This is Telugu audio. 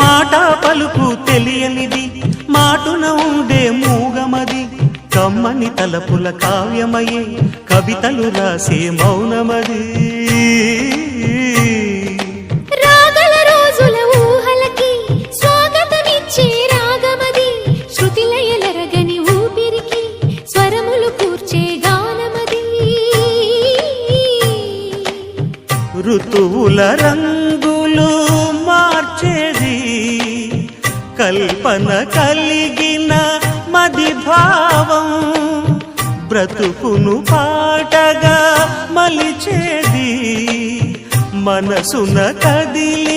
మాట పలుకు తెలియనిది మాటున ఉండే మూగమది కమ్మని తలపుల కావ్యమయే కవితలు రాసే మౌనమది రాగల రోజుల ఊహలకి స్వాగతమిచ్చే రాగమది శృతిలయలరగని ఊపిరికి స్వరములు కూర్చే గానమది ఋతువుల రంగులు మార్చేది కల్పన కలిగిన మది భావం బ్రతుకును పాటగా మలిచేది మనసున కదిలి